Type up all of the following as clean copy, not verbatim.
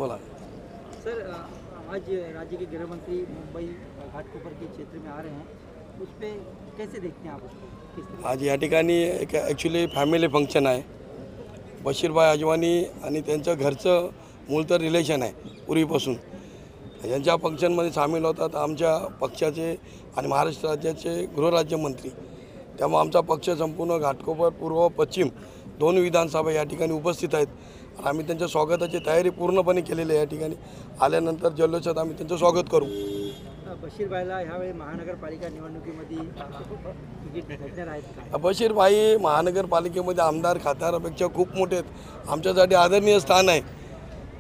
बोला सर, आज राज्य के गृह मंत्री मुंबई घाटकोपर के क्षेत्र में आ रहे हैं, उस पर कैसे देखते हैं आप उसको? किस तरह? आज या ठिकाणी एक ॲक्च्युली फॅमिली फंक्शन आहे. बशीरभाई अजवानी आणि त्यांचं घरचं मूळ तर रिलेशन आहे पूर्वीपासून. यांच्या फंक्शनमध्ये सामील होतात आमच्या पक्षाचे आणि महाराष्ट्र राज्याचे गृहराज्यमंत्री. त्यामुळे आमचा पक्ष संपूर्ण घाटकोपर पूर्व पश्चिम दोन विधानसभा या ठिकाणी उपस्थित आहेत. आम्ही त्यांच्या स्वागताची तयारी पूर्णपणे केलेली आहे. या ठिकाणी आल्यानंतर जल्लोषात आम्ही त्यांचं स्वागत करू. बशीरभाईला ह्यावेळी महानगरपालिका निवडणुकीमध्ये तिकीट भेटणार आहेत का? बशीरभाई महानगरपालिकेमध्ये आमदार खासदारापेक्षा खूप मोठे आहेत. आमच्यासाठी आदरणीय स्थान आहे.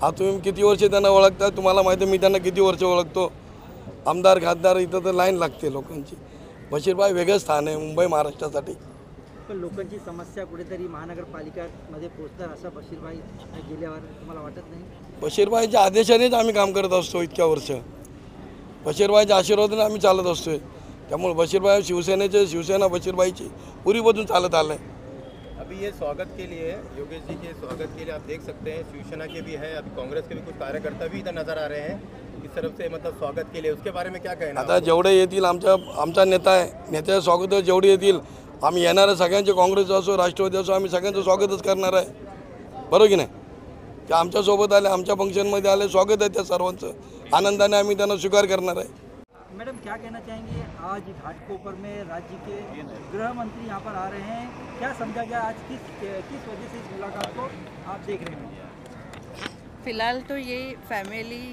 आता तुम्ही किती वर्ष त्यांना ओळखता, तुम्हाला माहिती आहे मी त्यांना किती वर्ष ओळखतो. आमदार खासदार इथं तर लाईन लागते लोकांची. बशीरभाई वेगळं स्थान आहे मुंबई महाराष्ट्रासाठी. पण लोकांची समस्या कुठेतरी महानगरपालिकामध्ये पोहोचणार असं बशीरभाई गेल्यावर तुम्हाला वाटत नाही? बशीरभाईच्या आदेशानेच आम्ही काम करत असतो इतक्या वर्ष. बशीरभाईच्या आशीर्वादाने आम्ही चालत असतोय. त्यामुळे बशीरभाई शिवसेना बशीरभाईची पूर्वीपासून चालत आलं आहे. अभी ये स्वागत के लिए, योगेश जी के स्वागत के लिए आप देख सकते हैं शिवसेना के भी है, अभी कांग्रेस के भी कुछ कार्यकर्ता भी इधर नजर आ रहे हैं इस तरफ से, मतलब स्वागत के लिए. उसके बारे में क्या कहना? आता जेवढे येतील आमचा नेता आहे, नेत्याच्या स्वागत जेवढे येतील आम्ही येणाऱ्या सगळ्यांचे, काँग्रेस असो राष्ट्रवादी असो, आम्ही सगळ्यांचं स्वागतच करणार आहे. बरोबर की नाही? ते आमच्यासोबत आले, आमच्या फंक्शनमध्ये आले, स्वागत आहे त्या सर्वांचं. आनंदाने आम्ही त्यांना स्वीकार करणार आहे. मैडम, क्या कहना चाहेंगे? आज घाटकोपर में राज्य के गृह मंत्री यहाँ पर आ रहे हैं, क्या समझा गया आज, किस वजह से इस मुलाकात को आप देख रहे हैं? फ़िलहाल तो ये फैमिली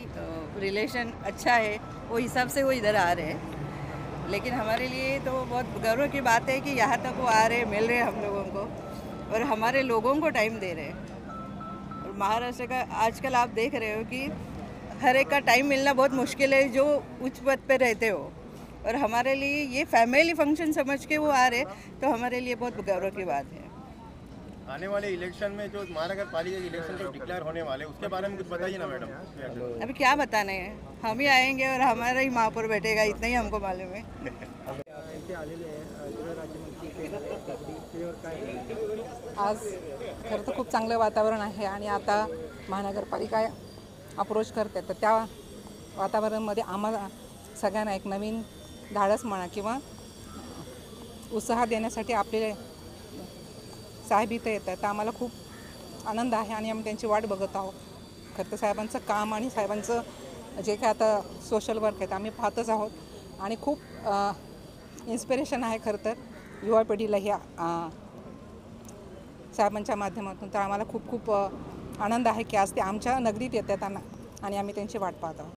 रिलेशन अच्छा है, वो हिसाब से वो इधर आ रहे हैं. लेकिन हमारे लिए तो बहुत गर्व की बात है कि यहाँ तक वो आ रहे, मिल रहे हम लोगों को और हमारे लोगों को टाइम दे रहे हैं. और महाराष्ट्र का आजकल आप देख रहे हो कि हर एक का टाइम मिलना बहुत मुश्किल है जो उच्च पद पे रहते हो, और हमारे लिए ये फैमिली फंक्शन समझ के वो आ रहे, तो हमारे लिए बहुत गौरव की बात है. आने वाले इलेक्शन में जो महानगर पालिका के इलेक्शन जो डिक्लेयर होने वाले, उसके बारे में कुछ बताइए ना मैडम. अभी क्या बताने हैं, हम ही आएंगे और हमारा ही महापौर बैठेगा, इतना ही हमको मालूम है. आज खरं तर खूप चांगलं वातावरण आहे आणि आता महानगरपालिका अप्रोच करते, तर त्या वातावरणामध्ये आम्हाला सगळ्यांना एक नवीन धाडस म्हणा किंवा उत्साह देण्यासाठी आपले साहेब इथं येतात, तर आम्हाला खूप आनंद आहे आणि आम्ही त्यांची वाट बघत आहोत. खरं तर साहेबांचं काम आणि साहेबांचं जे काय आता सोशल वर्क आहे ते आम्ही पाहतच आहोत आणि खूप इन्स्पिरेशन आहे खरं तर युवा पिढीला ह्या साहेबांच्या माध्यमातून. तर आम्हाला खूप खूप आनंद आहे की आज ते आमच्या नगरीत येतात आणि आम्ही त्यांची वाट पाहत आहोत.